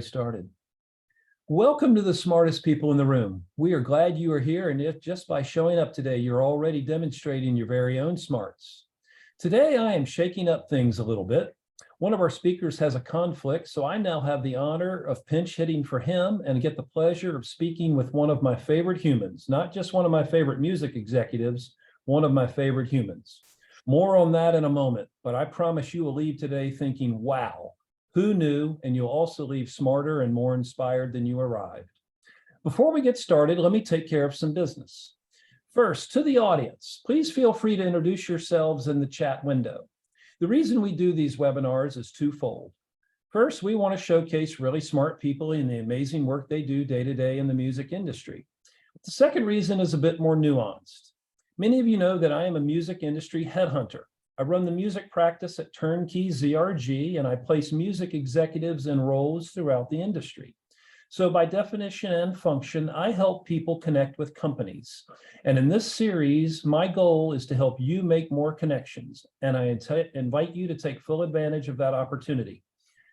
Started. Welcome to the smartest people in the room. We are glad you are here, and if just by showing up today, you're already demonstrating your very own smarts. Today, I am shaking up things a little bit. One of our speakers has a conflict, so I now have the honor of pinch hitting for him and get the pleasure of speaking with one of my favorite humans, not just one of my favorite music executives, one of my favorite humans. More on that in a moment, but I promise you will leave today thinking, wow, who knew? And you'll also leave smarter and more inspired than you arrived. Before we get started, let me take care of some business. First, to the audience, please feel free to introduce yourselves in the chat window. The reason we do these webinars is twofold. First, we want to showcase really smart people in the amazing work they do day to day in the music industry. The second reason is a bit more nuanced. Many of you know that I am a music industry headhunter. I run the music practice at Turnkey ZRG, and I place music executives in roles throughout the industry. So by definition and function, I help people connect with companies. And in this series, my goal is to help you make more connections, and I invite you to take full advantage of that opportunity.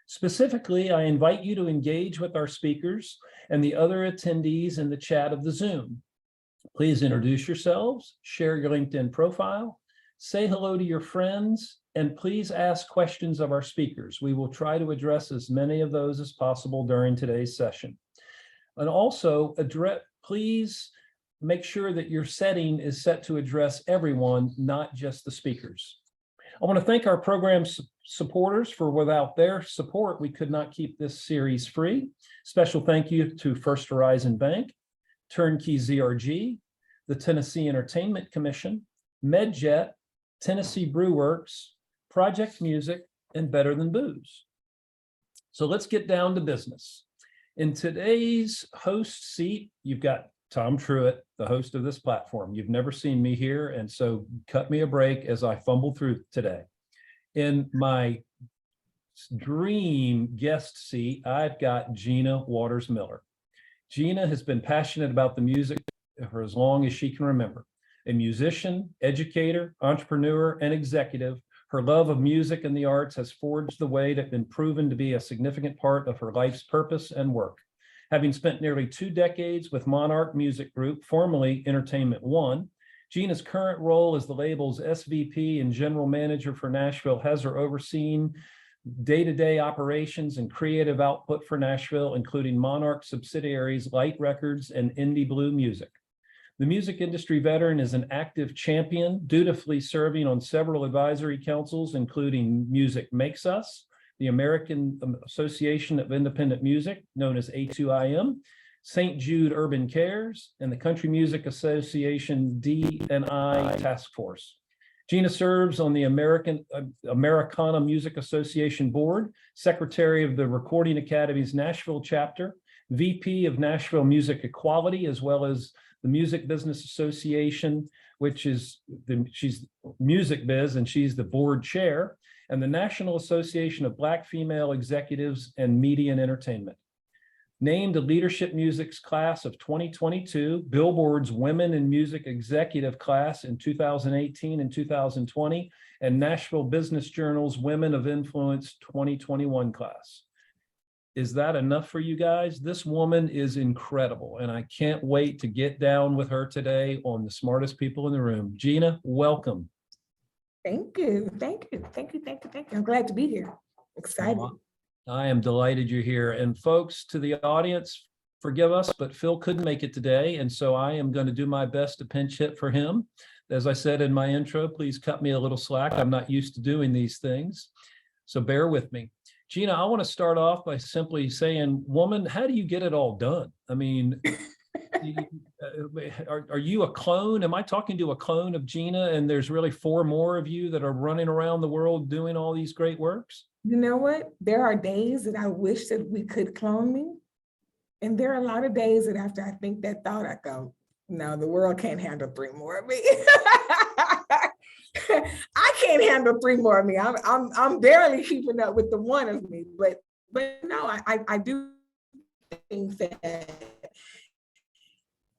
Specifically, I invite you to engage with our speakers and the other attendees in the chat of the Zoom. Please introduce yourselves, share your LinkedIn profile, say hello to your friends, and please ask questions of our speakers. We will try to address as many of those as possible during today's session. And also, please make sure that your setting is set to address everyone, not just the speakers. I want to thank our program supporters, for without their support, we could not keep this series free. Special thank you to First Horizon Bank, Turnkey ZRG, the Tennessee Entertainment Commission, MedJet, Tennessee Brew Works, Project Music, and Better Than Booze. So let's get down to business. In today's host seat, you've got Tom Truitt, the host of this platform. You've never seen me here, and so cut me a break as I fumble through today. In my dream guest seat, I've got Gina Waters-Miller. Gina has been passionate about the music for as long as she can remember. A musician, educator, entrepreneur, and executive, her love of music and the arts has forged the way that has been proven to be a significant part of her life's purpose and work. Having spent nearly 2 decades with Monarch Music Group, formerly Entertainment One, Gina's current role as the label's SVP and General Manager for Nashville has her overseeing day-to-day operations and creative output for Nashville, including Monarch subsidiaries Light Records and Indie Blue Music. The music industry veteran is an active champion, dutifully serving on several advisory councils, including Music Makes Us, the American Association of Independent Music, known as A2IM, St. Jude Urban Cares, and the Country Music Association D&I Task Force. Gina serves on the Americana Music Association Board, Secretary of the Recording Academy's Nashville chapter, VP of Nashville Music Equality, as well as the Music Business Association, which is she's Music Biz, and she's the board chair, and the National Association of Black Female Executives and Media and Entertainment. Named a Leadership Music's class of 2022, Billboard's Women in Music Executive class in 2018 and 2020, and Nashville Business Journal's Women of Influence 2021 class. Is that enough for you guys? This woman is incredible, and I can't wait to get down with her today on the smartest people in the room. Gina, welcome. Thank you. Thank you. Thank you. Thank you. Thank you. I'm glad to be here. Excited. I am delighted you're here. And folks, to the audience, forgive us, but Phil couldn't make it today, and so I am going to do my best to pinch hit for him. As I said in my intro, please cut me a little slack. I'm not used to doing these things, so bear with me. Gina, I want to start off by simply saying, woman, how do you get it all done? I mean, are you a clone? Am I talking to a clone of Gina, and there's really 4 more of you that are running around the world doing all these great works? You know what? There are days that I wish that we could clone me. And there are a lot of days that after I think that thought, I go, no, the world can't handle 3 more of me. I can't handle 3 more of me. I'm barely keeping up with the 1 of me, but no, I do think that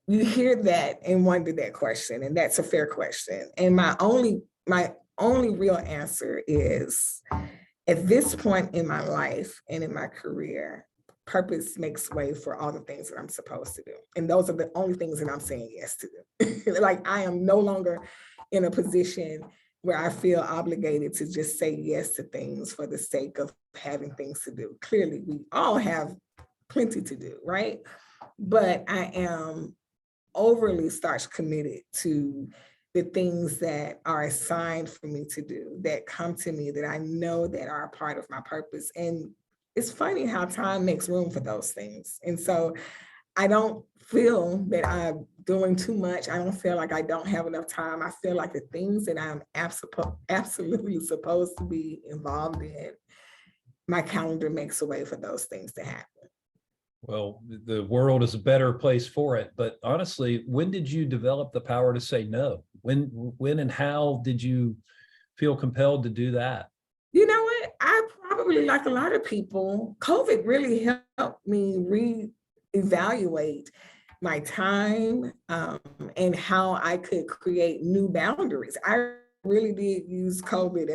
you hear that and wonder that question, and that's a fair question. And my only real answer is, at this point in my life and in my career, purpose makes way for all the things that I'm supposed to do. And those are the only things that I'm saying yes to do. Like I am no longer in a position where I feel obligated to just say yes to things for the sake of having things to do. Clearly, we all have plenty to do, right? But I am overly starch committed to the things that are assigned for me to do, that come to me, that I know that are a part of my purpose. And it's funny how time makes room for those things. And so I don't feel that I'm doing too much. I don't feel like I don't have enough time. I feel like the things that I'm absolutely supposed to be involved in, my calendar makes a way for those things to happen. Well, the world is a better place for it. But honestly, when did you develop the power to say no? When and how did you feel compelled to do that? You know what? I probably, like a lot of people, COVID really helped me reevaluate my time and how I could create new boundaries. I really did use COVID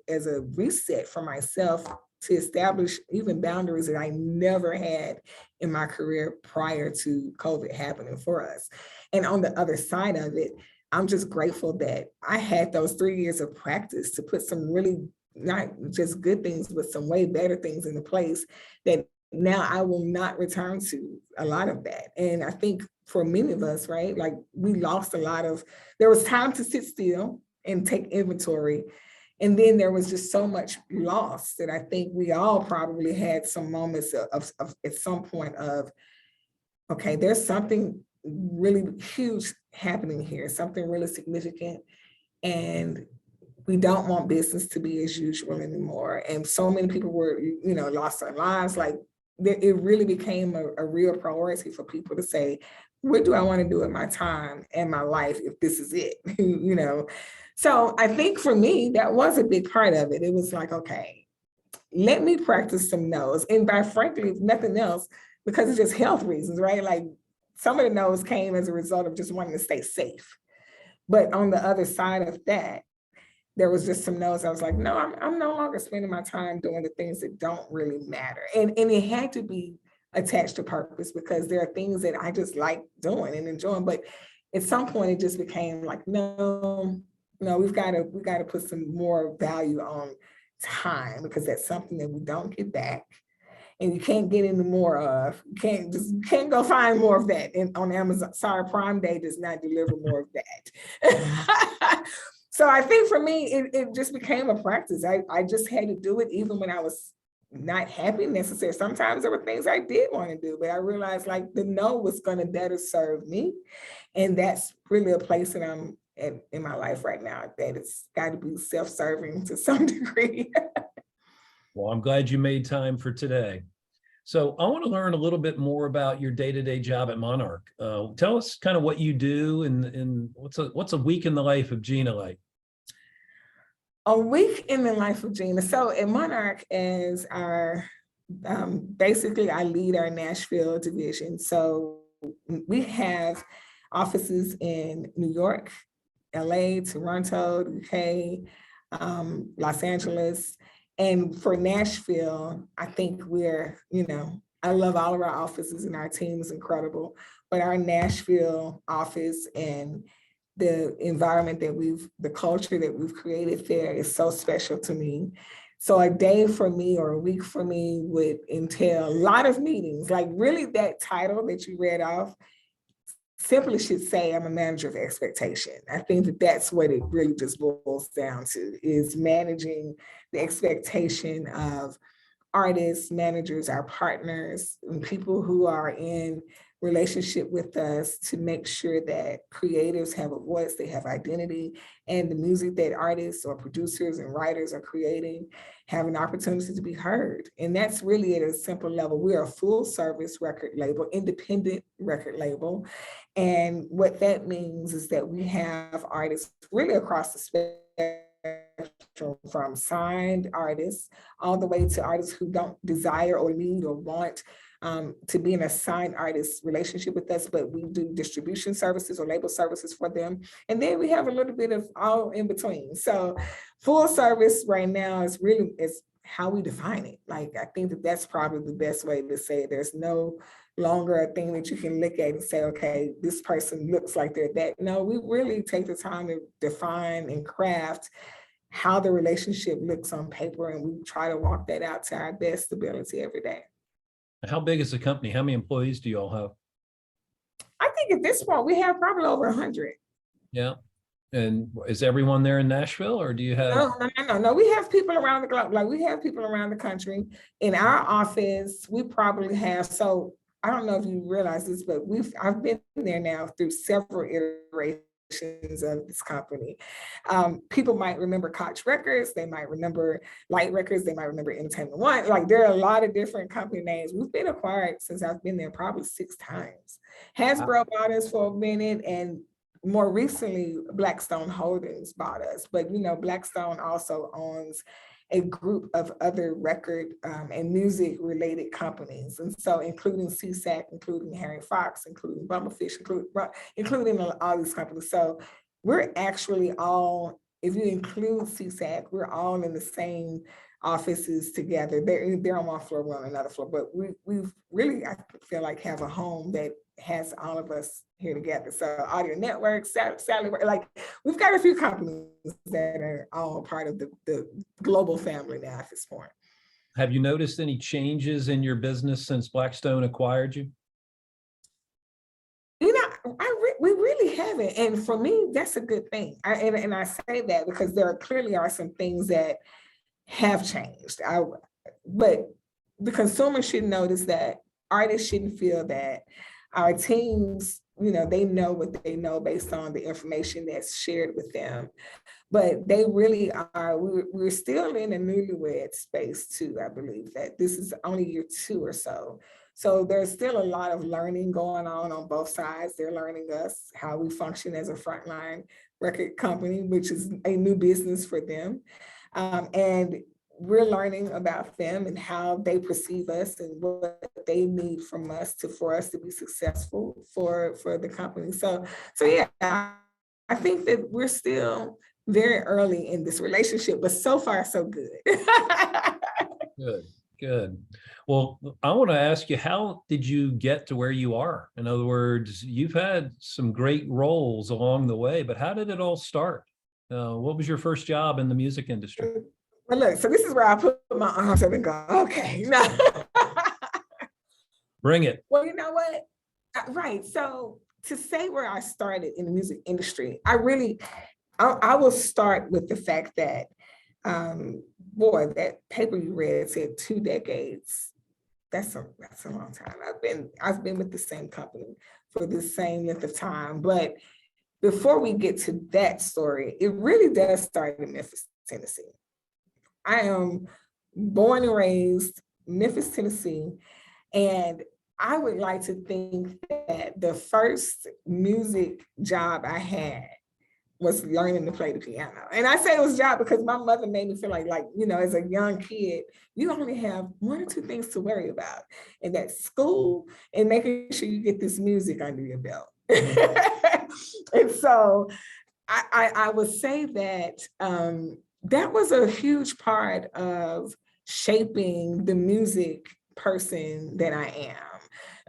as a reset for myself to establish even boundaries that I never had in my career prior to COVID happening for us. And on the other side of it, I'm just grateful that I had those 3 years of practice to put some really not just good things, but some way better things into place that now I will not return to a lot of that. And I think for many of us, right, like we lost a lot of, there was time to sit still and take inventory. And then there was just so much loss that I think we all probably had some moments of at some point of, okay, there's something really huge happening here, something really significant. And we don't want business to be as usual anymore. And so many people were, lost their lives. Like it really became a real priority for people to say, what do I want to do with my time and my life if this is it? So I think for me, that was a big part of it. It was like, okay, let me practice some no's. And by frankly, if nothing else, because it's just health reasons, right? Like some of the no's came as a result of just wanting to stay safe. But on the other side of that, there was just some no's. I was like, no, I'm no longer spending my time doing the things that don't really matter. And it had to be attached to purpose because there are things that I just like doing and enjoying. But at some point it just became like, no, we've got to put some more value on time because that's something that we don't get back. And you can't get any more of. You can't go find more of that on Amazon. Sorry, Prime Day does not deliver more of that. So I think for me, it just became a practice. I just had to do it even when I was not happy necessarily. Sometimes there were things I did want to do, but I realized like the no was going to better serve me. And that's really a place that I'm in my life right now, that it's got to be self-serving to some degree. Well, I'm glad you made time for today. So I want to learn a little bit more about your day-to-day job at Monarch. Tell us kind of what you do and what's a week in the life of Gina like? A week in the life of Gina. So at Monarch is our, basically I lead our Nashville division. So we have offices in New York, LA, Toronto, UK, Los Angeles. And for Nashville, I think I love all of our offices and our team is incredible, but our Nashville office and the environment the culture that we've created there is so special to me. So a day for me or a week for me would entail a lot of meetings, like really that title that you read off simply should say I'm a manager of expectation. I think that's what it really just boils down to, is managing the expectation of artists, managers, our partners, and people who are in relationship with us to make sure that creatives have a voice, they have identity, and the music that artists or producers and writers are creating have an opportunity to be heard. And that's really at a simple level. We're a full service record label, independent record label. And what that means is that we have artists really across the spectrum, from signed artists all the way to artists who don't desire or need or want to be in a signed artist relationship with us, but we do distribution services or label services for them. And then we have a little bit of all in between. So full service right now is how we define it. Like, I think that that's probably the best way to say it. There's no longer a thing that you can look at and say, okay, this person looks like they're that. No, we really take the time to define and craft how the relationship looks on paper, and we try to walk that out to our best ability every day. How big is the company? How many employees do you all have? I think at this point we have probably over 100. Yeah. And is everyone there in Nashville, or do you have? No. We have people around the globe. Like, we have people around the country. In our office, we probably have, so I don't know if you realize this, but I've been there now through several iterations of this company. People might remember Koch Records, they might remember Light Records, they might remember Entertainment One. Like, there are a lot of different company names. We've been acquired since I've been there probably 6 times. Hasbro bought us for a minute, and more recently, Blackstone Holdings bought us. But Blackstone also owns a group of other record and music related companies. And so including CSAC, including Harry Fox, including Bumblefish, including all these companies. So we're actually all, if you include CSAC, we're all in the same offices together. They're on one floor, we're on another floor, but we've really, I feel like, have a home that has all of us here together. So Audio Network, Sally, like, we've got a few companies that are all part of the global family now at this point. Have you noticed any changes in your business since Blackstone acquired you? We really haven't. And for me, that's a good thing. And I say that because there clearly are some things that have changed. But the consumer should notice that, artists shouldn't feel that, our teams, they know what they know based on the information that's shared with them. But they really are, we're still in a newlywed space too. I believe that this is only year 2 or so. So there's still a lot of learning going on both sides. They're learning us, how we function as a frontline record company, which is a new business for them. And we're learning about them and how they perceive us and what they need from us for us to be successful for the company. So yeah, I think that we're still very early in this relationship, but so far so good. Good. Well, I want to ask you, how did you get to where you are? In other words, you've had some great roles along the way, but how did it all start? What was your first job in the music industry? Well, look, so this is where I put my arms up and go, okay, no. Bring it. Well, you know what? Right. So to say where I started in the music industry, I will start with the fact that, that paper you read said 2 decades. That's a long time. I've been with the same company for the same length of time. But before we get to that story, it really does start in Memphis, Tennessee. I am born and raised in Memphis, Tennessee, and I would like to think that the first music job I had was learning to play the piano. And I say it was a job because my mother made me feel like, as a young kid, you only have 1 or 2 things to worry about, and that's school and making sure you get this music under your belt. And so I would say that that was a huge part of shaping the music person that I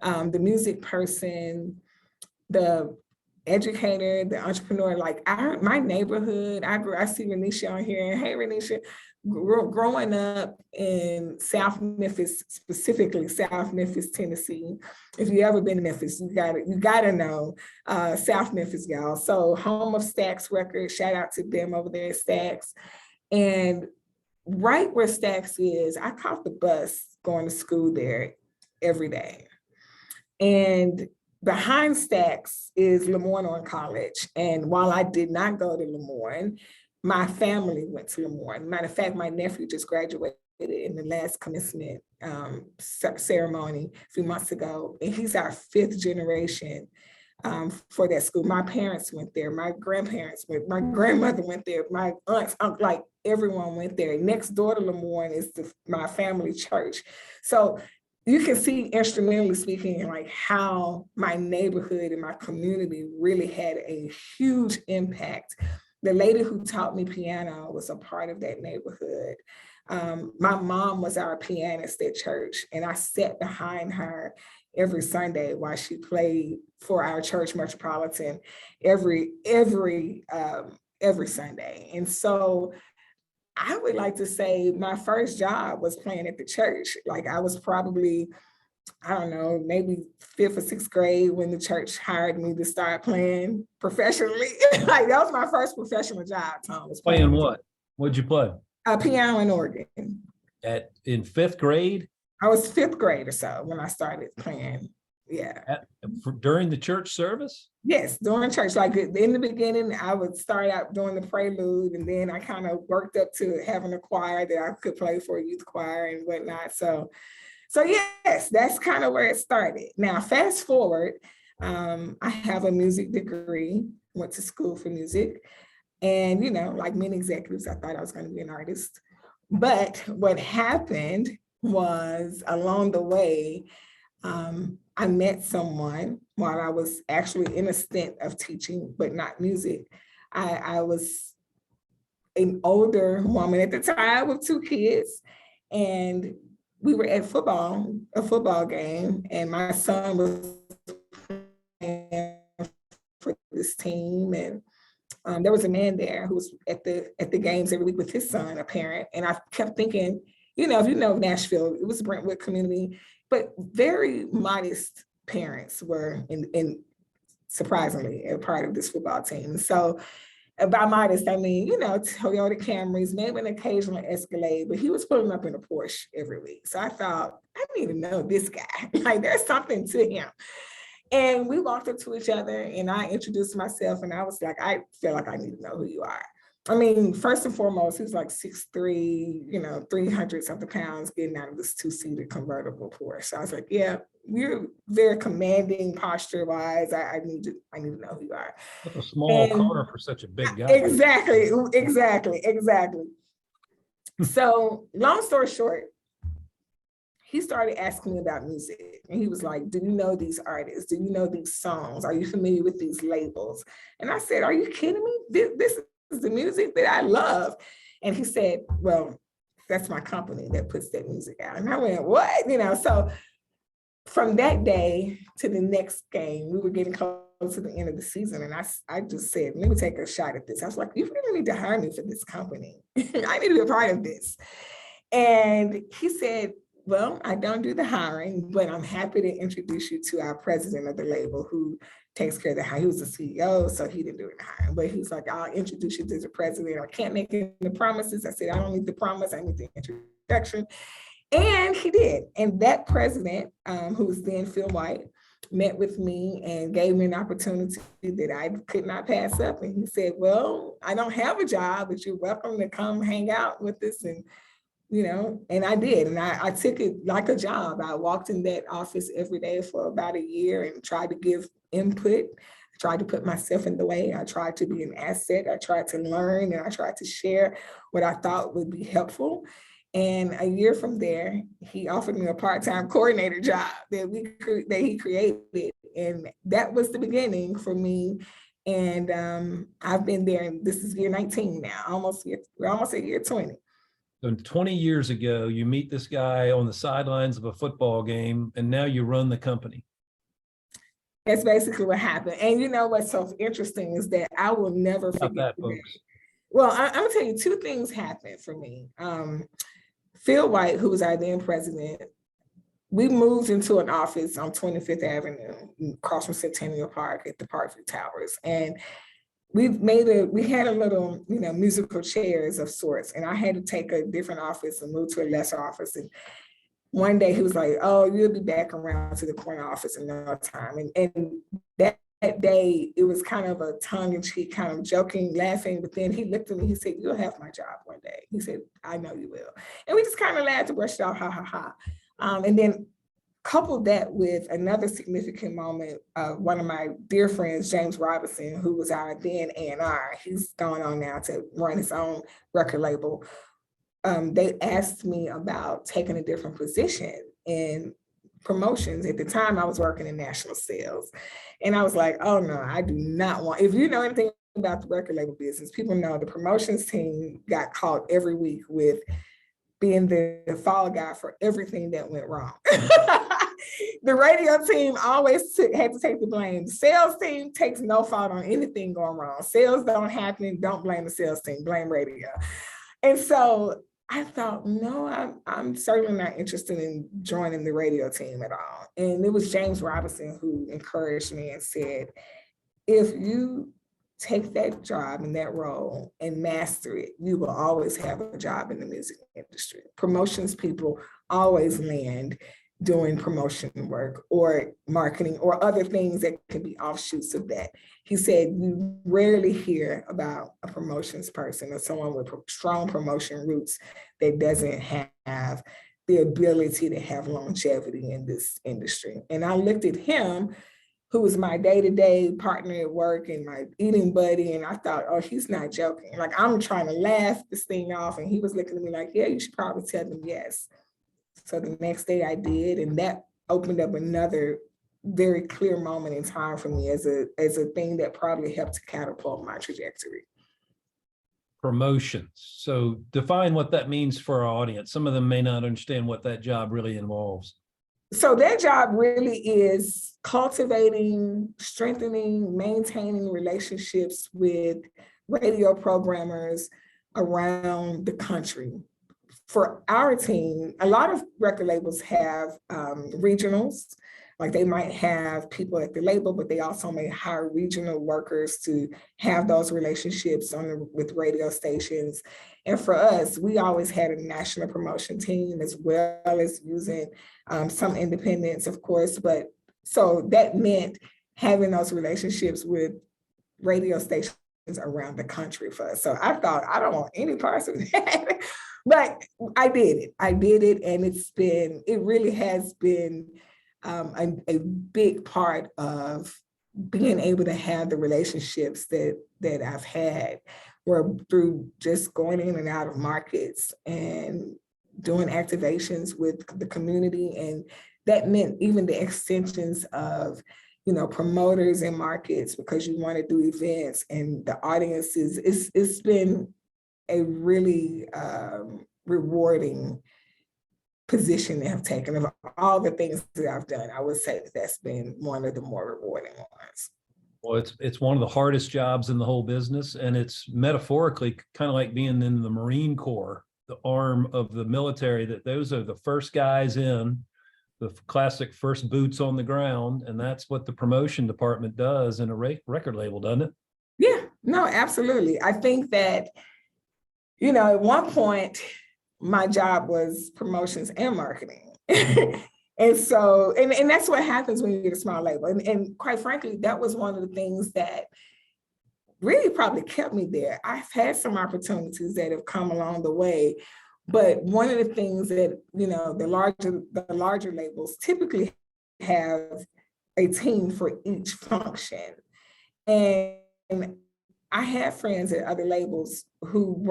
am. The music person, the educator, the entrepreneur, like my neighborhood, I see Renisha on here. Hey, Renisha, growing up in South Memphis, specifically South Memphis, Tennessee. If you ever been to Memphis, you gotta know South Memphis, y'all. So home of Stax Records, shout out to them over there at Stax. And right where Stax is, I caught the bus going to school there every day. And behind Stax is Lemoyne College. And while I did not go to Lemoyne, my family went to Lemoyne. Matter of fact, my nephew just graduated in the last commencement ceremony a few months ago. And he's our 5th generation for that school. My parents went there, my grandparents went, my grandmother went there, my aunts, like everyone went there. Next door to Lemoyne is my family church. So you can see, instrumentally speaking, like how my neighborhood and my community really had a huge impact. The lady who taught me piano was a part of that neighborhood. My mom was our pianist at church, and I sat behind her every Sunday while she played for our church metropolitan every Sunday. And so I would like to say my first job was playing at the church. Like I was probably, I don't know, maybe 5th or 6th grade when the church hired me to start playing professionally. Like that was my first professional job, Tom. Was Playing what? What'd you play? Piano and organ. In 5th grade? I was 5th grade or so when I started playing. Yeah. During the church service? Yes, during church. Like in the beginning, I would start out doing the prelude, and then I kind of worked up to having a choir that I could play for a youth choir and whatnot. So yes, that's kind of where it started. Now, fast forward, I have a music degree, went to school for music. And, like many executives, I thought I was going to be an artist. But what happened was along the way, I met someone while I was actually in a stint of teaching, but not music. I was an older woman at the time with 2 kids, and we were at a football game, and my son was playing for this team, and there was a man there who was at the games every week with his son, a parent, and I kept thinking, if you know Nashville, it was a Brentwood community, but very modest parents were in surprisingly a part of this football team. So by modest, I mean, Toyota Camrys, maybe an occasional Escalade, but he was pulling up in a Porsche every week. So I thought, I need to know this guy. Like there's something to him. And we walked up to each other and I introduced myself and I was like, I feel like I need to know who you are. I mean, first and foremost, he was like 6'3", 300 something pounds getting out of this 2-seater convertible Porsche. So I was like, yeah, you're very commanding posture wise. I need to know who you are. That's a small car for such a big guy. Exactly. So long story short, he started asking me about music. And he was like, do you know these artists? Do you know these songs? Are you familiar with these labels? And I said, are you kidding me? This is the music that I love. And he said, well, that's my company that puts that music out. And I went, what? So from that day to the next game, we were getting close to the end of the season. And I just said, let me take a shot at this. I was like, you really need to hire me for this company. I need to be a part of this. And he said, well, I don't do the hiring, but I'm happy to introduce you to our president of the label who takes care of the hiring. He was the CEO, so he didn't do the hiring, but he was like, I'll introduce you to the president. I can't make any promises. I said, I don't need the promise. I need the introduction. And he did. And that president, who was then Phil White, met with me and gave me an opportunity that I could not pass up. And he said, well, I don't have a job, but you're welcome to come hang out with us. And and I did. And I took it like a job. I walked in that office every day for about a year and tried to give input. I tried to put myself in the way. I tried to be an asset. I tried to learn and I tried to share what I thought would be helpful. And a year from there, he offered me a part-time coordinator job that he created. And that was the beginning for me. And I've been there, and this is year 19 now, we're almost at year 20. So 20 years ago, you meet this guy on the sidelines of a football game, and now you run the company. That's basically what happened. And what's so interesting is that I will never forget that, folks. Well, I'm gonna tell you 2 things happened for me. Phil White, who was our then president, we moved into an office on 25th Avenue, across from Centennial Park at the Parkview Towers. And we had a little, musical chairs of sorts, and I had to take a different office and move to a lesser office. And one day he was like, oh, you'll be back around to the corner office in no time. And that day, it was kind of a tongue-in-cheek, kind of joking, laughing, but then he looked at me, he said, you'll have my job one day. He said, I know you will. And we just kind of laughed and brushed it off, ha, ha, ha. And then coupled that with another significant moment, one of my dear friends, James Robinson, who was our then A&R, he's gone on now to run his own record label. They asked me about taking a different position in promotions. At the time, I was working in national sales. And I was like, oh no, I do not want, if you know anything about the record label business, people know the promotions team got caught every week with being the fall guy for everything that went wrong. The radio team always had to take the blame. The sales team takes no fault on anything going wrong. Sales don't happen, don't blame the sales team, blame radio. And so I thought, no, I'm certainly not interested in joining the radio team at all. And it was James Robinson who encouraged me and said, if you take that job and that role and master it, you will always have a job in the music industry. Promotions people always land doing promotion work or marketing or other things that could be offshoots of that. He said, you rarely hear about a promotions person or someone with strong promotion roots that doesn't have the ability to have longevity in this industry. And I looked at him, who was my day-to-day partner at work and my eating buddy. And I thought, oh, he's not joking. Like, I'm trying to laugh this thing off. And he was looking at me like, yeah, you should probably tell them yes. So the next day I did, and that opened up another very clear moment in time for me as a thing that probably helped to catapult my trajectory. Promotions. So define what that means for our audience. Some of them may not understand what that job really involves. So that job really is cultivating, strengthening, maintaining relationships with radio programmers around the country. For our team, a lot of record labels have regionals, like they might have people at the label, but they also may hire regional workers to have those relationships with radio stations. And for us, we always had a national promotion team as well as using some independents, of course. But so that meant having those relationships with radio stations around the country for us. So I thought, I don't want any parts of that. But I did it, and it really has been a big part of being able to have the relationships that I've had, where through just going in and out of markets and doing activations with the community. And that meant even the extensions of, promoters in markets, because you want to do events and the audiences. It's been a really rewarding position to have taken. Of all the things that I've done, I would say that's been one of the more rewarding ones. Well, it's one of the hardest jobs in the whole business, and it's metaphorically kind of like being in the Marine Corps, the arm of the military, that those are the first guys in, the classic first boots on the ground, and that's what the promotion department does in a record label, doesn't it? Yeah, no, absolutely. I think that at one point, my job was promotions and marketing. And so, and that's what happens when you get a small label. And quite frankly, that was one of the things that really probably kept me there. I've had some opportunities that have come along the way, but one of the things that, the larger labels typically have a team for each function. And I had friends at other labels who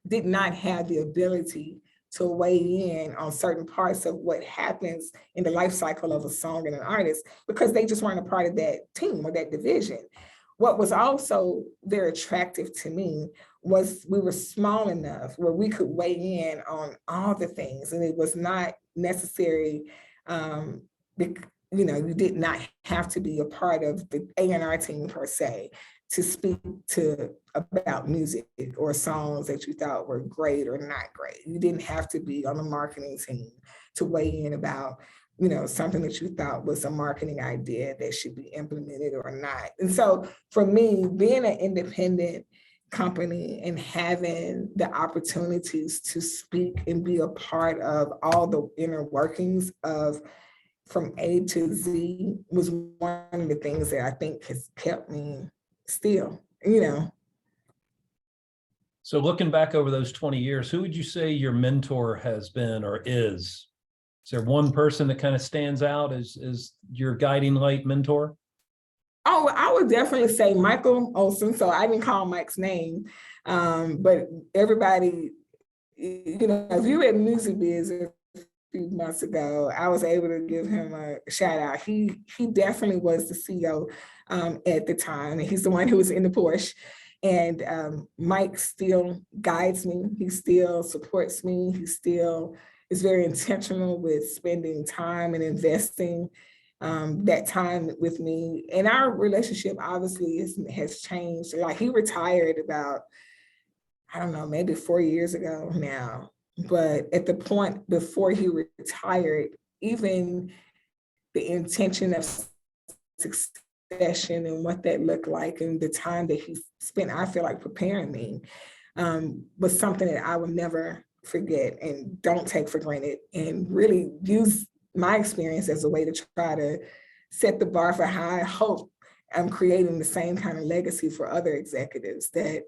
did not have the ability to weigh in on certain parts of what happens in the life cycle of a song and an artist, because they just weren't a part of that team or that division. What was also very attractive to me was we were small enough where we could weigh in on all the things, and it was not necessary. You did not have to be a part of the A&R team per se to speak about music or songs that you thought were great or not great. You didn't have to be on the marketing team to weigh in about, something that you thought was a marketing idea that should be implemented or not. And so for me, being an independent company and having the opportunities to speak and be a part of all the inner workings of from A to Z was one of the things that I think has kept me still. So looking back over those 20 years, who would you say your mentor has been or is? Is there one person that kind of stands out as your guiding light mentor? Oh, I would definitely say Michael Olson. So I didn't call Mike's name, but everybody, if you were in music biz a few months ago, I was able to give him a shout out. He definitely was the CEO at the time, and he's the one who was in the Porsche. And Mike still guides me. He still supports me. He still is very intentional with spending time and investing that time with me. And our relationship obviously has changed. Like he retired about, I don't know, maybe 4 years ago now. But at the point before he retired, even the intention of succession and what that looked like and the time that he spent, I feel like preparing me was something that I will never forget and don't take for granted, and really use my experience as a way to try to set the bar for how I hope I'm creating the same kind of legacy for other executives that,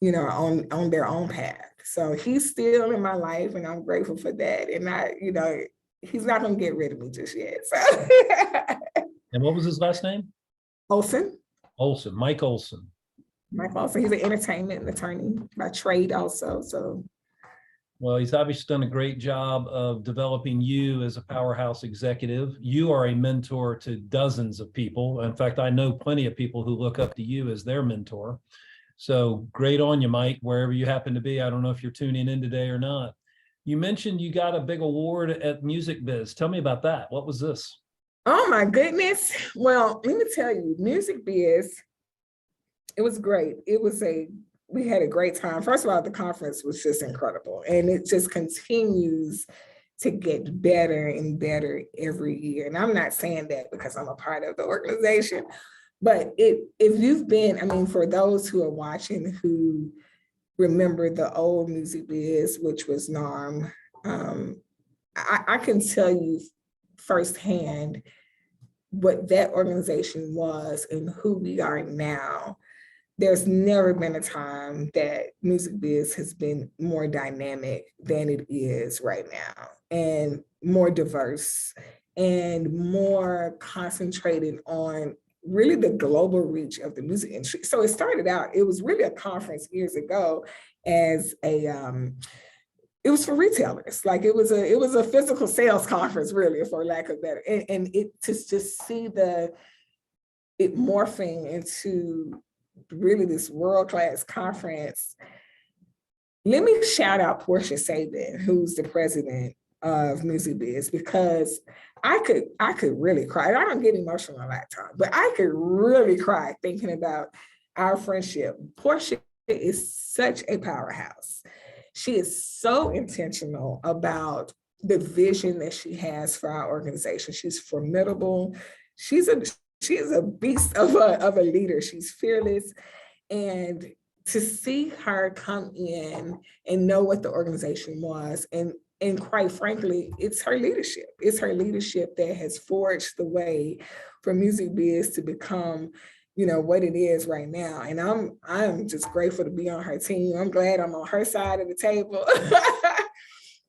you know, are on their own path. So he's still in my life and I'm grateful for that. And he's not gonna get rid of me just yet. So And what was his last name? Olson. Olson, Mike Olson. Mike Olson, he's an entertainment attorney by trade also. So Well, he's obviously done a great job of developing you as a powerhouse executive. You are a mentor to dozens of people. In fact, I know plenty of people who look up to you as their mentor. So great on you, Mike, wherever you happen to be. I don't know if you're tuning in today or not. You mentioned you got a big award at Music Biz. Tell me about that. What was this? oh my goodness. Well, let me tell you, Music Biz, it was great. We had a great time. First of all, the conference was just incredible. And it just continues to get better and better every year. And I'm not saying that because I'm a part of the organization, but if you've been, I mean, for those who are watching who remember the old Music Biz, which was NARM, I can tell you firsthand what that organization was and who we are now. There's never been a time that Music Biz has been more dynamic than it is right now, and more diverse and more concentrated on really the global reach of the music industry. So it started out, it was really a conference years ago as it was for retailers. Like it was a physical sales conference, really, for lack of better. And it to just see it morphing into really this world-class conference. Let me shout out Portia Sabin, who's the president of Music Biz, because I could really cry. I don't get emotional a lot of time, but I could really cry thinking about our friendship. Portia is such a powerhouse. She is so intentional about the vision that she has for our organization. She's formidable. She is a beast of a leader. She's fearless. And to see her come in and know what the organization was, and quite frankly, it's her leadership. It's her leadership that has forged the way for Music Biz to become, you know, what it is right now. And I'm just grateful to be on her team. I'm glad I'm on her side of the table.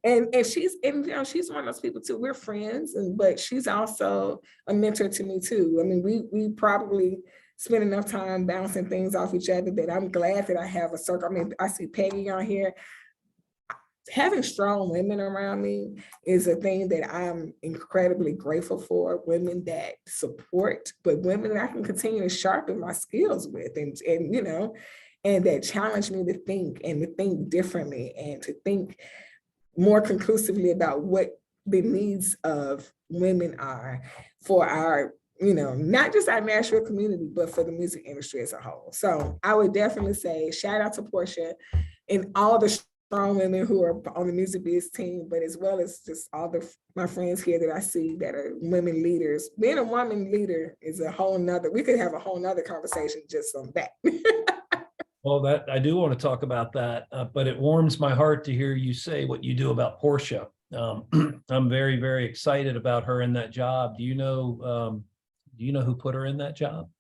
And she's one of those people too. We're friends, but she's also a mentor to me too. I mean, we probably spend enough time bouncing things off each other that I'm glad that I have a circle. I mean, I see Peggy on here. Having strong women around me is a thing that I'm incredibly grateful for. Women that support, but women that I can continue to sharpen my skills with, and you know, and that challenge me to think differently, and to think more conclusively about what the needs of women are for our, you know, not just our Nashville community, but for the music industry as a whole. So I would definitely say shout out to Portia and all the strong women who are on the Music Biz team, but as well as just all my friends here that I see that are women leaders. Being a woman leader is we could have a whole nother conversation just on that. Well, that I do want to talk about that, but it warms my heart to hear you say what you do about Portia. I'm very, very excited about her in that job. Do you know who put her in that job?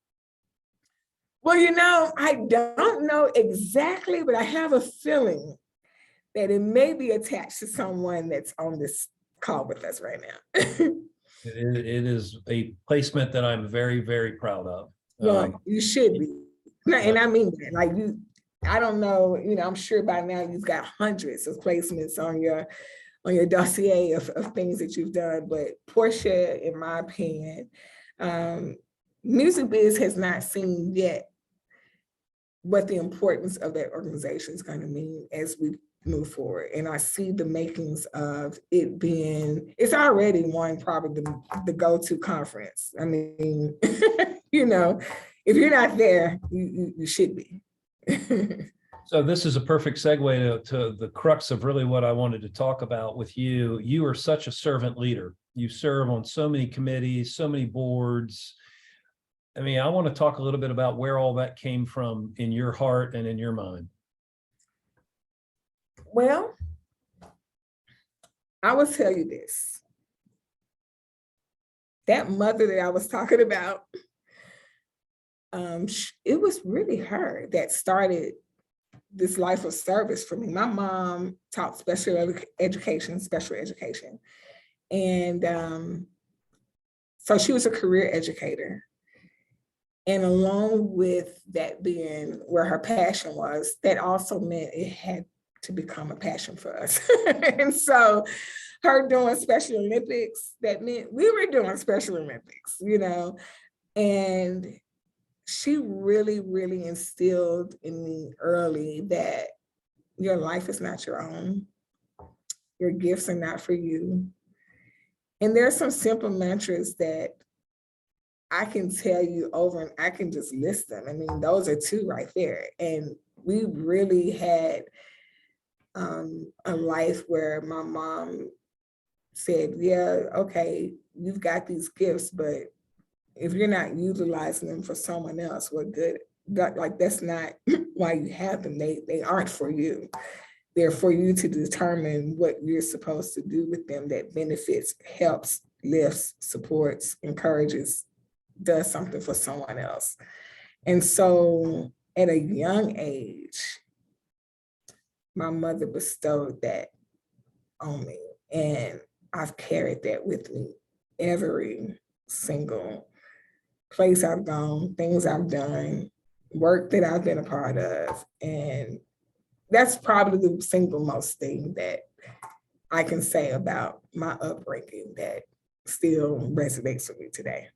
Well, you know, I don't know exactly, but I have a feeling that it may be attached to someone that's on this call with us right now. It is a placement that I'm very, very proud of. Well, you should be. And I mean that, like I don't know, you know, I'm sure by now you've got hundreds of placements on your dossier of things that you've done. But Portia, in my opinion, Music Biz has not seen yet what the importance of that organization is going to mean as we move forward. And I see the makings of it being, it's already one, probably the go-to conference. I mean, you know, if you're not there, you should be. So this is a perfect segue to the crux of really what I wanted to talk about with you. You are such a servant leader. You serve on so many committees, so many boards. I mean, I want to talk a little bit about where all that came from in your heart and in your mind. Well, I will tell you this. That mother that I was talking about, it was really her that started this life of service for me. My mom taught special education. And so she was a career educator. And along with that being where her passion was, that also meant it had to become a passion for us. And so her doing Special Olympics, that meant we were doing Special Olympics, you know, and she really, really instilled in me early that your life is not your own. Your gifts are not for you. And there are some simple mantras that I can tell you over, and I can just list them. I mean, those are two right there. And we really had a life where my mom said, yeah, okay, you've got these gifts, but if you're not utilizing them for someone else, what good? Like, that's not why you have them. They aren't for you. They're for you to determine what you're supposed to do with them that benefits, helps, lifts, supports, encourages, does something for someone else. And so at a young age, my mother bestowed that on me. And I've carried that with me every single place I've gone, things I've done, work that I've been a part of. And that's probably the single most thing that I can say about my upbringing that still resonates with me today.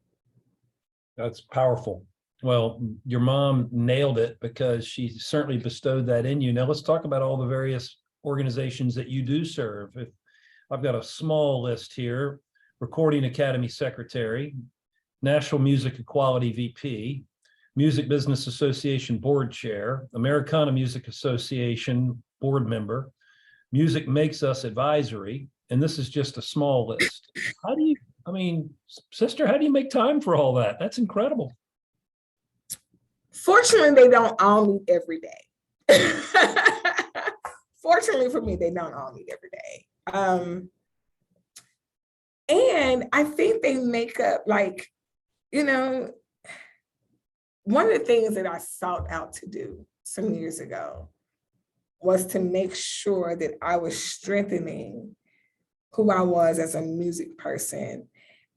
That's powerful. Well, your mom nailed it because she certainly bestowed that in you. Now let's talk about all the various organizations that you do serve. I've got a small list here: Recording Academy Secretary, National Music Equality VP, Music Business Association Board Chair, Americana Music Association Board Member, Music Makes Us Advisory, and this is just a small list. Sister, how do you make time for all that? That's incredible. Fortunately, they don't all meet every day. Fortunately for me, they don't all meet every day. And I think they make up, like, you know, one of the things that I sought out to do some years ago was to make sure that I was strengthening who I was as a music person.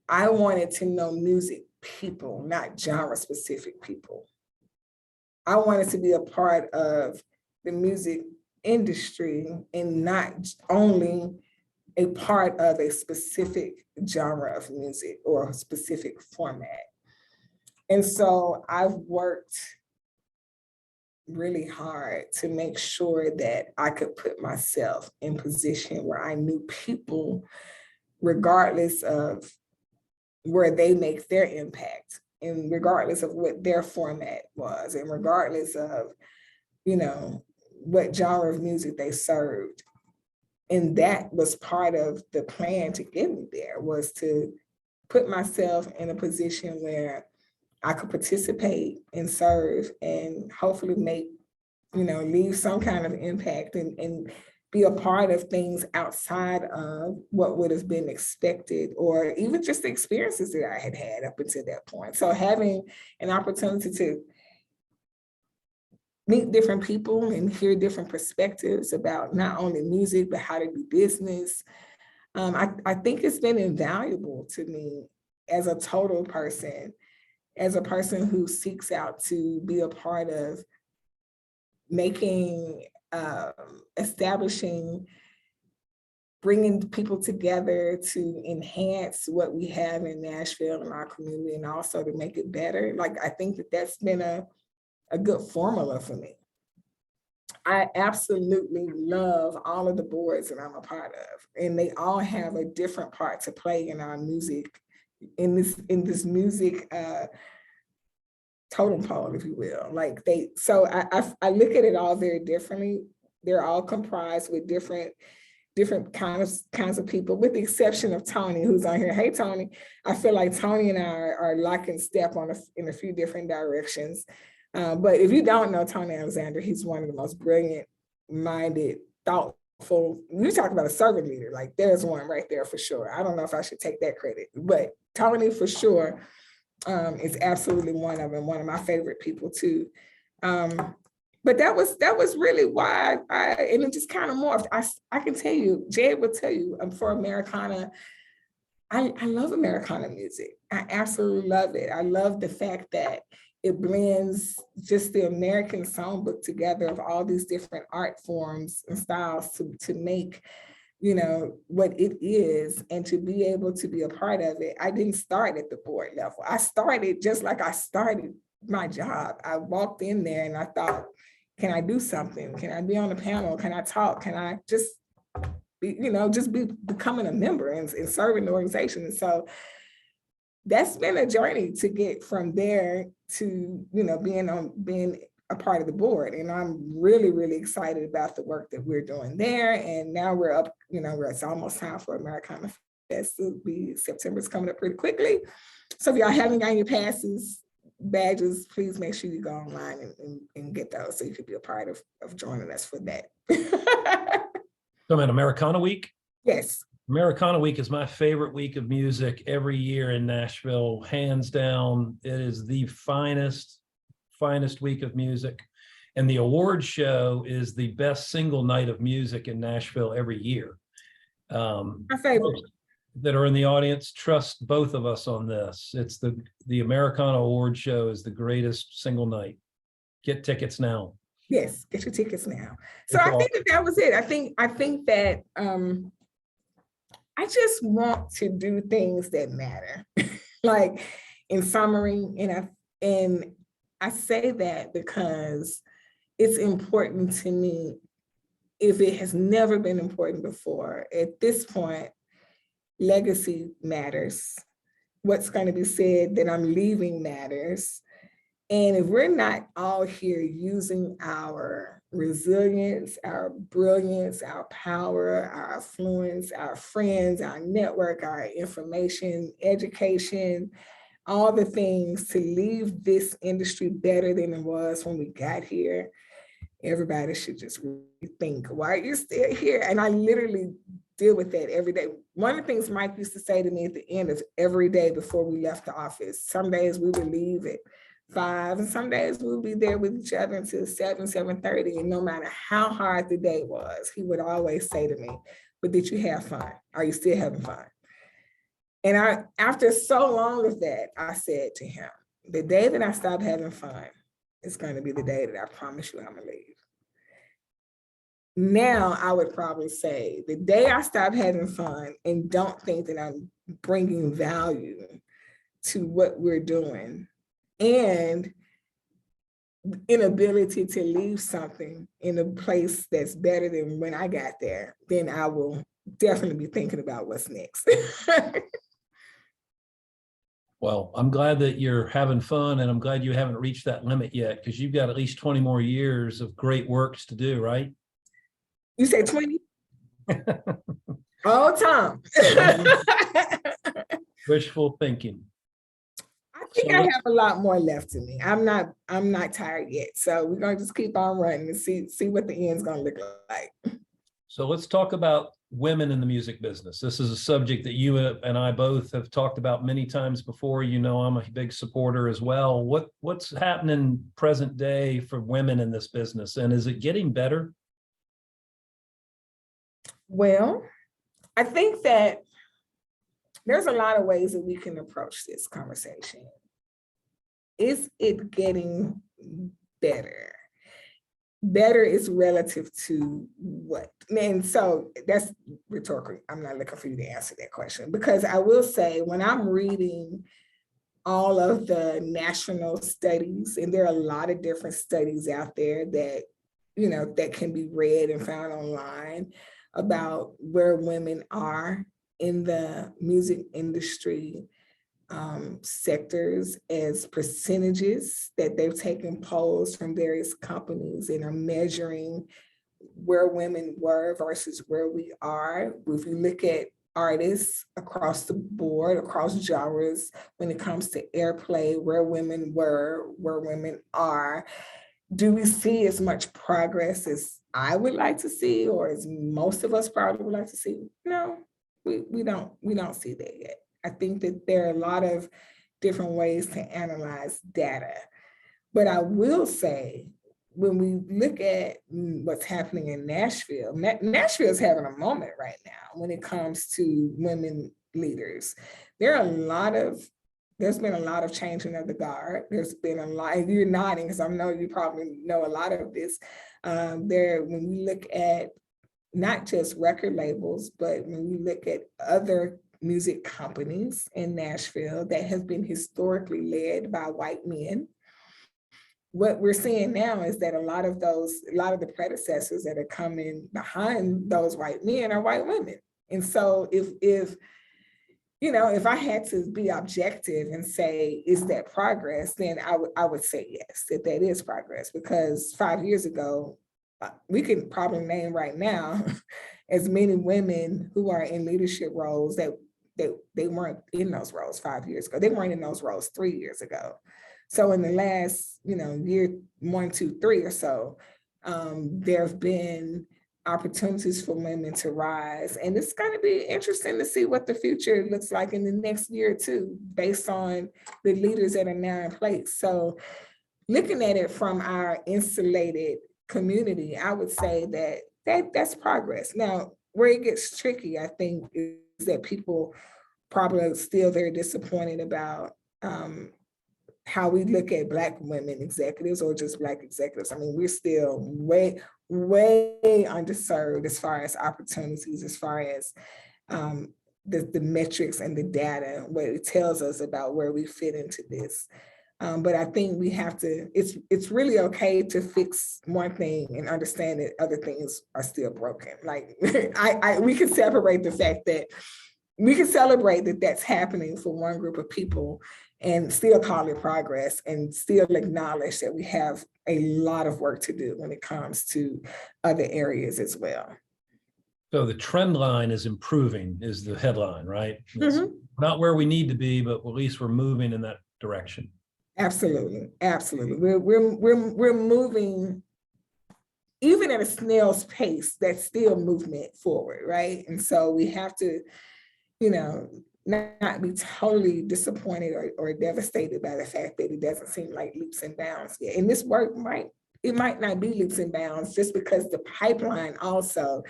I wanted to know music people, not genre-specific people. I wanted to be a part of the music industry and not only a part of a specific genre of music or a specific format. And so I've worked really hard to make sure that I could put myself in position where I knew people, regardless of where they make their impact and regardless of what their format was and regardless of, you know, what genre of music they served. And that was part of the plan to get me there, was to put myself in a position where I could participate and serve and hopefully make, you know, leave some kind of impact and be a part of things outside of what would have been expected or even just the experiences that I had had up until that point. So having an opportunity to meet different people and hear different perspectives about not only music, but how to do business, I think it's been invaluable to me as a total person, as a person who seeks out to be a part of making, establishing, bringing people together to enhance what we have in Nashville and our community and also to make it better. Like, I think that that's been a a good formula for me. I absolutely love all of the boards that I'm a part of, and they all have a different part to play in our music, in this music totem pole, if you will. Like I look at it all very differently. They're all comprised with different kinds of people, with the exception of Tony, who's on here. Hey, Tony. I feel like Tony and I are lock in step in a few different directions. But if you don't know Tony Alexander, he's one of the most brilliant-minded, thoughtful. You talk about a servant leader, like there's one right there for sure. I don't know if I should take that credit, but Tony for sure is absolutely one of them, one of my favorite people too. But that was really why and it just kind of morphed. I can tell you, Jed will tell you, for Americana, I love Americana music. I absolutely love it. I love the fact that it blends just the American songbook together of all these different art forms and styles to make, you know, what it is, and to be able to be a part of it. I didn't start at the board level. I started just like I started my job. I walked in there and I thought, can I do something? Can I be on the panel? Can I talk? Can I just be, becoming a member and serving the organization? And so that's been a journey to get from there to, being a part of the board. And I'm really, really excited about the work that we're doing there. And now we're up, it's almost time for Americana Fest. It'll be September's coming up pretty quickly. So if y'all haven't gotten your passes, badges, please make sure you go online and get those so you could be a part of joining us for that. So at Americana Week? Yes. Americana Week is my favorite week of music every year in Nashville, hands down. It is the finest week of music. And the award show is the best single night of music in Nashville every year. My favorite. That are in the audience, trust both of us on this. It's the Americana Award Show is the greatest single night. Get tickets now. Yes, get your tickets now. So I think that was it. I think that I just want to do things that matter. Like in summary, and I say that because it's important to me. If it has never been important before, at this point, legacy matters. What's going to be said that I'm leaving matters. And if we're not all here using our resilience, our brilliance, our power, our influence, our friends, our network, our information, education, all the things to leave this industry better than it was when we got here, everybody should just rethink, why are you still here? And I literally deal with that every day. One of the things Mike used to say to me at the end of every day before we left the office, some days we would leave at 5, and some days we'll be there with each other until 7:30. And no matter how hard the day was, he would always say to me, but did you have fun? Are you still having fun? And after so long of that, I said to him, the day that I stop having fun is going to be the day that I promise you I'm gonna leave. Now I would probably say the day I stop having fun and don't think that I'm bringing value to what we're doing, and inability to leave something in a place that's better than when I got there, then I will definitely be thinking about what's next. Well, I'm glad that you're having fun, and I'm glad you haven't reached that limit yet, because you've got at least 20 more years of great works to do, right? You say 20? Oh, Tom. Wishful thinking. I think I have a lot more left in me. I'm not tired yet. So we're gonna just keep on running and see what the end's gonna look like. So let's talk about women in the music business. This is a subject that you and I both have talked about many times before. You know, I'm a big supporter as well. What's happening present day for women in this business, and is it getting better? Well, I think that there's a lot of ways that we can approach this conversation. Is it getting better? Better is relative to what? And so that's rhetorical. I'm not looking for you to answer that question, because I will say when I'm reading all of the national studies, and there are a lot of different studies out there that, that can be read and found online about where women are in the music industry sectors as percentages that they've taken polls from various companies and are measuring where women were versus where we are. If you look at artists across the board, across genres, when it comes to airplay, where women were, where women are, do we see as much progress as I would like to see, or as most of us probably would like to see? No, we don't see that yet. I think that there are a lot of different ways to analyze data. But I will say, when we look at what's happening in Nashville, Nashville is having a moment right now when it comes to women leaders. There's been a lot of changing of the guard. There's been a lot, you're nodding because I know you probably know a lot of this. When we look at not just record labels, but when we look at other music companies in Nashville that have been historically led by white men, what we're seeing now is that a lot of the predecessors that are coming behind those white men are white women. And so if I had to be objective and say, is that progress, then I would say yes, that is progress, because 5 years ago, we can probably name right now as many women who are in leadership roles that they weren't in those roles 5 years ago. They weren't in those roles 3 years ago. So in the last, year 1, 2, 3 or so, there have been opportunities for women to rise. And it's going to be interesting to see what the future looks like in the next year or two, based on the leaders that are now in place. So looking at it from our insulated community, I would say that's progress. Now, where it gets tricky, I think, is that people probably are still very disappointed about how we look at Black women executives, or just Black executives. I mean, we're still way underserved as far as opportunities, as far as the metrics and the data, what it tells us about where we fit into this. But I think we have to, it's really okay to fix one thing and understand that other things are still broken. Like we can separate the fact that we can celebrate that that's happening for one group of people and still call it progress, and still acknowledge that we have a lot of work to do when it comes to other areas as well. So the trend line is improving, is the headline, right? Mm-hmm. Not where we need to be, but at least we're moving in that direction. Absolutely, absolutely. We're moving, even at a snail's pace. That's still movement forward, right? And so we have to, not be totally disappointed or devastated by the fact that it doesn't seem like leaps and bounds yet. And this work might not be leaps and bounds, just because the pipeline also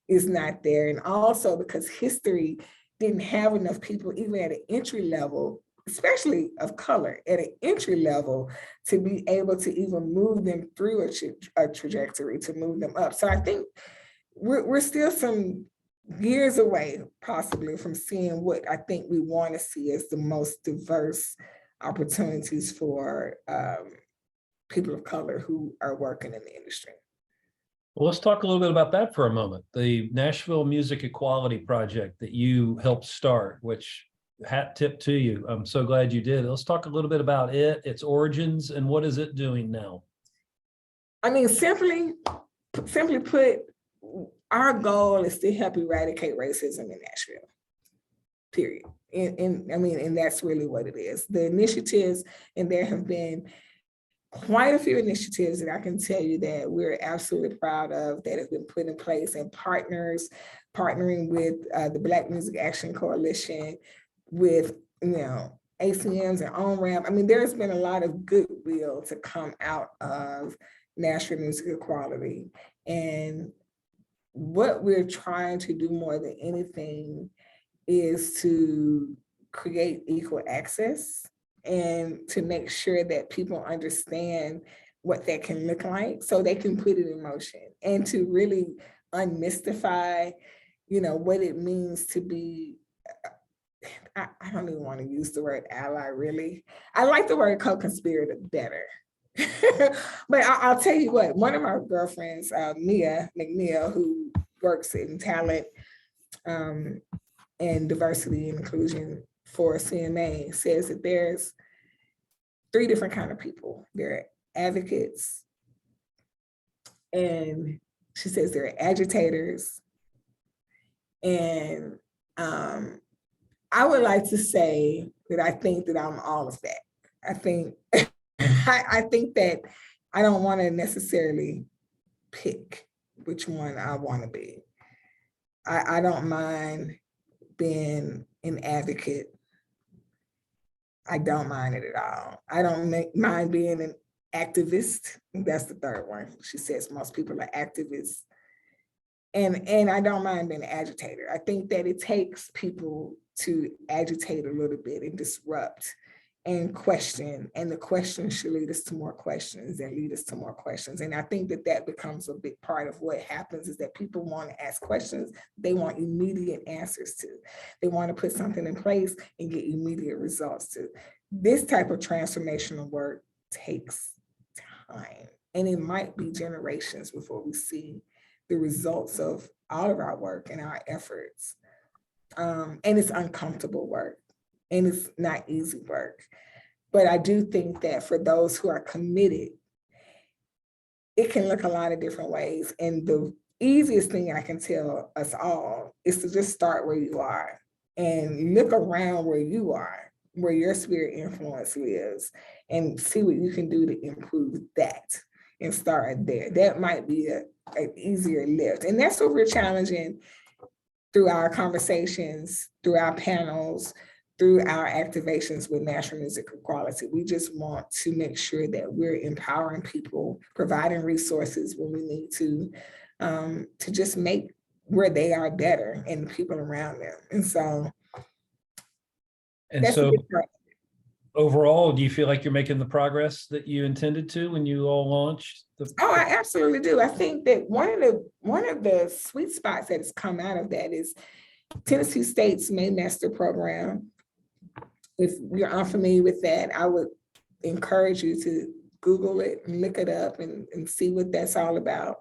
is not there, and also because history didn't have enough people, even at an entry level, especially of color, at an entry level, to be able to even move them through a trajectory to move them up. So I think we're still some years away, possibly, from seeing what I think we want to see as the most diverse opportunities for people of color who are working in the industry. Well, let's talk a little bit about that for a moment. The Nashville Music Equality Project that you helped start, which, hat tip to you. I'm so glad you did. Let's talk a little bit about it, its origins, and what is it doing now? I mean, simply put, our goal is to help eradicate racism in Nashville, period. And that's really what it is. The initiatives, and there have been quite a few initiatives that I can tell you that we're absolutely proud of, that have been put in place, and partnering with the Black Music Action Coalition, with ACMs and On-Ramp. I mean, there's been a lot of goodwill to come out of Nashville Music Equality. And what we're trying to do more than anything is to create equal access, and to make sure that people understand what that can look like, so they can put it in motion, and to really unmystify, what it means to be I don't even want to use the word ally, really. I like the word co-conspirator better. But I'll tell you what, one of my girlfriends, Mia McNeil, who works in talent and diversity and inclusion for CMA, says that there's three different kind of people. There are advocates, and she says there are agitators, and I would like to say that I think that I'm all of that. I think I think that I don't want to necessarily pick which one I want to be. I don't mind being an advocate. I don't mind it at all. I don't mind being an activist. That's the third one. She says most people are activists. And I don't mind being an agitator. I think that it takes people to agitate a little bit and disrupt and question, and the questions should lead us to more questions and lead us to more questions. And I think that that becomes a big part of what happens, is that people want to ask questions they want immediate answers to. They want to put something in place and get immediate results to. This type of transformational work takes time, and it might be generations before we see the results of all of our work and our efforts. And it's uncomfortable work, and it's not easy work. But I do think that for those who are committed, it can look a lot of different ways. And the easiest thing I can tell us all is to just start where you are and look around where you are, where your spirit influence lives, and see what you can do to improve that and start there. That might be an easier lift. And that's what we're challenging through our conversations, through our panels, through our activations with National Music Equality. We just want to make sure that we're empowering people, providing resources when we need to just make where they are better and the people around them. And so that's so a big part. overall, do you feel like you're making the progress that you intended to when you all launched? Oh, I absolutely do. I think that one of the sweet spots that has come out of that is Tennessee State's Master Program. If you're unfamiliar with that, I would encourage you to Google it and look it up and see what that's all about.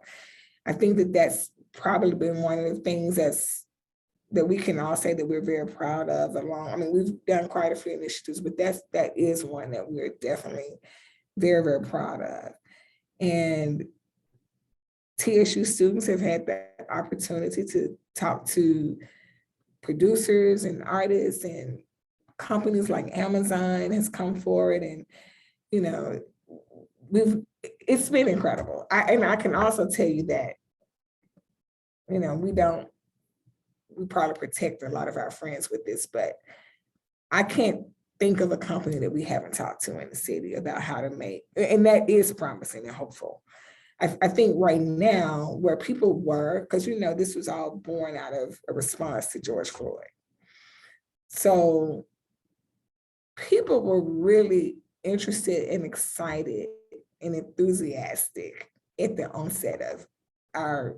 I think that that's probably been one of the things that we can all say that we're very proud of I mean, we've done quite a few initiatives, but that is one that we're definitely very, very proud of. And TSU students have had the opportunity to talk to producers and artists, and companies like Amazon has come forward, and it's been incredible. I can also tell you that we probably protect a lot of our friends with this, but I can't think of a company that we haven't talked to in the city about how to make, and that is promising and hopeful. I think right now where people were, because this was all born out of a response to George Floyd. So people were really interested and excited and enthusiastic at the onset of our,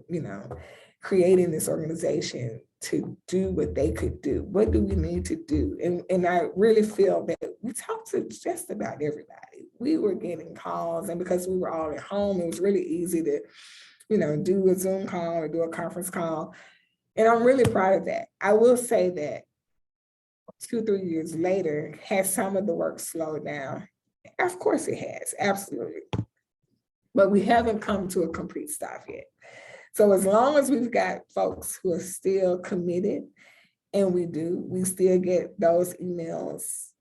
creating this organization to do what they could do. What do we need to do? And I really feel that we talked to just about everybody. We were getting calls, and because we were all at home, it was really easy to, do a Zoom call or do a conference call. And I'm really proud of that. I will say that 2-3 years later, has some of the work slowed down? Of course it has, absolutely. But we haven't come to a complete stop yet. So as long as we've got folks who are still committed, and we still get those emails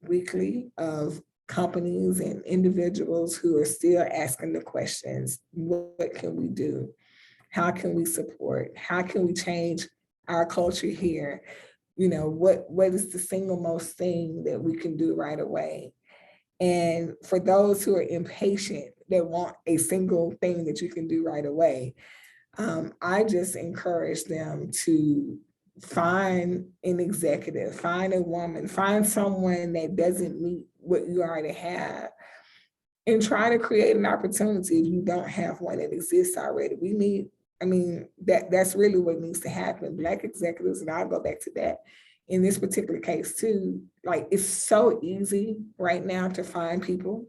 weekly of companies and individuals who are still asking the questions, what can we do? How can we support? How can we change our culture here? What is the single most thing that we can do right away? And for those who are impatient, that want a single thing that you can do right away, I just encourage them to find an executive, find a woman, find someone that doesn't meet what you already have, and try to create an opportunity if you don't have one that exists already. That's really what needs to happen. Black executives, and I'll go back to that, in this particular case too, like it's so easy right now to find people.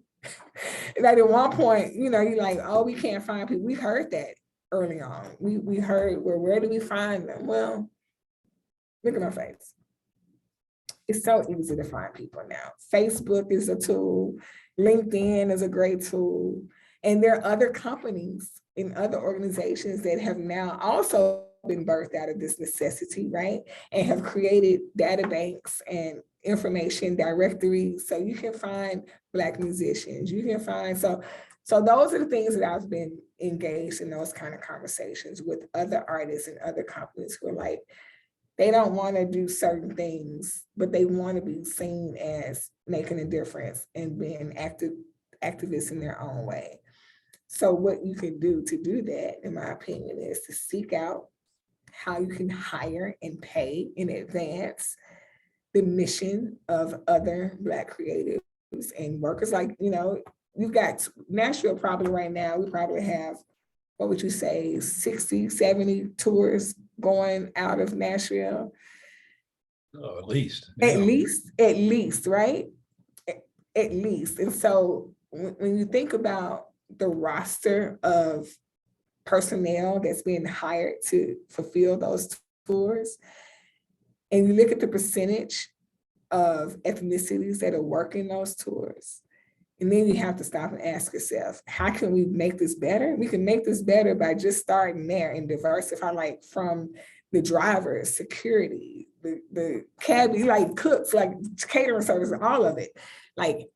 Like at one point, you know, you're like, oh, we can't find people. We heard that early on. We heard, well, where do we find them? Well, look at my face. It's so easy to find people now. Facebook is a tool. LinkedIn is a great tool. And there are other companies and other organizations that have now also been birthed out of this necessity, right? And have created data banks and information directories so you can find Black musicians. You can find, so those are the things that I've been engaged in, those kind of conversations with other artists and other companies who are like, they don't want to do certain things, but they want to be seen as making a difference and being activists in their own way. So what you can do to do that, in my opinion, is to seek out how you can hire and pay in advance the mission of other Black creatives and workers. Like, you know, you've got Nashville probably right now, we probably have, what would you say, 60, 70 tours going out of Nashville? Oh, at least. Yeah. Yeah. At least, right? At least. And so when you think about the roster of personnel that's being hired to fulfill those tours, and you look at the percentage of ethnicities that are working those tours, and then you have to stop and ask yourself, how can we make this better? We can make this better by just starting there and diversify, like from the drivers, security, the cabbie, like cooks, like catering service, all of it. Like,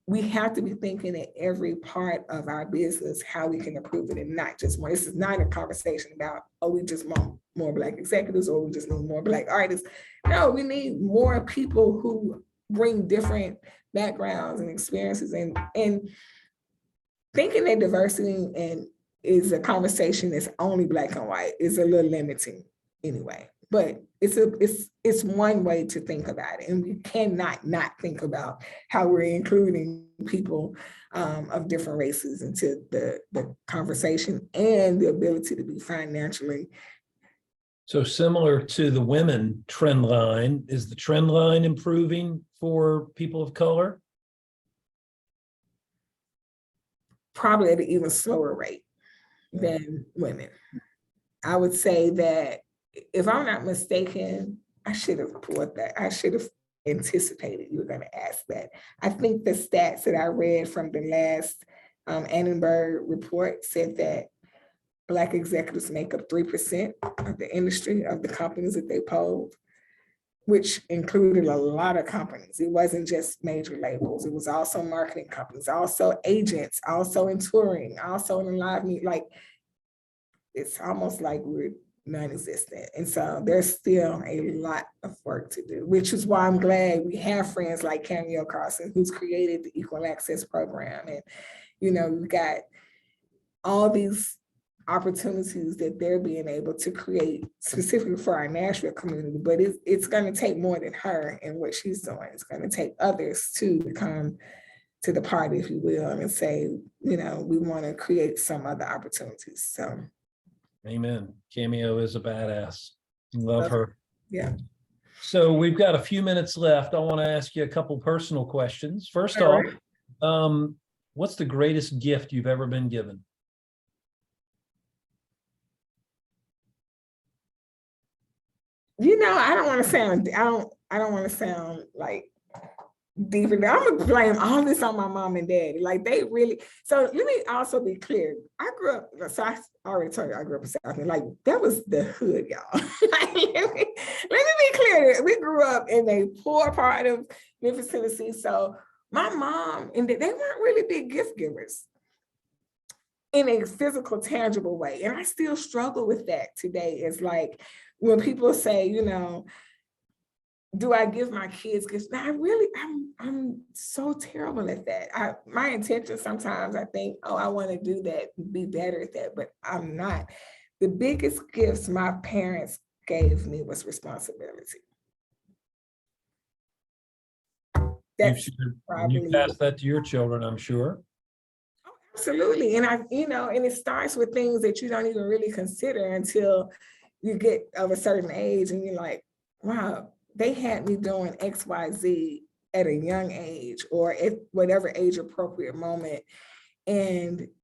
we have to be thinking at every part of our business how we can improve it, and not just more. This is not a conversation about, oh, we just want more Black executives or we just need more Black artists. No, we need more people who bring different backgrounds and experiences, and thinking that diversity and is a conversation that's only Black and white is a little limiting anyway. But it's one way to think about it, and we cannot not think about how we're including people of different races into the conversation and the ability to be financially. So similar to the women trend line, is the trend line improving for people of color? Probably at an even slower rate than women. I would say that, if I'm not mistaken, I should have pulled that. I should have anticipated you were going to ask that. I think the stats that I read from the last Annenberg report said that Black executives make up 3% of the industry, of the companies that they polled, which included a lot of companies. It wasn't just major labels. It was also marketing companies, also agents, also in touring, also in live music. Like, it's almost like we're non-existent. And so there's still a lot of work to do, which is why I'm glad we have friends like Camille Carson, who's created the Equal Access Program. And, you know, we've got all these opportunities that they're being able to create specifically for our Nashville community, but it's going to take more than her and what she's doing. It's going to take others too to come to the party, if you will, and say, you know, we want to create some other opportunities. So. Amen. Cameo is a badass. Love her. Yeah. So we've got a few minutes left. I want to ask you a couple personal questions. First off, what's the greatest gift you've ever been given? You know, I don't want to sound like deep in there. I'm gonna blame all this on my mom and daddy. Like, they really, so let me also be clear. I grew up, so I already told you I grew up in South End. Like, that was the hood, y'all. Like, let me be clear. We grew up in a poor part of Memphis, Tennessee. So my mom, and they weren't really big gift givers in a physical, tangible way. And I still struggle with that today. It's like, when people say, you know, do I give my kids gifts? I'm so terrible at that. My intention sometimes, I think, oh, I want to do that, be better at that, but I'm not. The biggest gifts my parents gave me was responsibility. That's you pass that to your children, I'm sure. Oh, absolutely. And and it starts with things that you don't even really consider until you get of a certain age and you're like, wow, they had me doing XYZ at a young age or at whatever age appropriate moment. And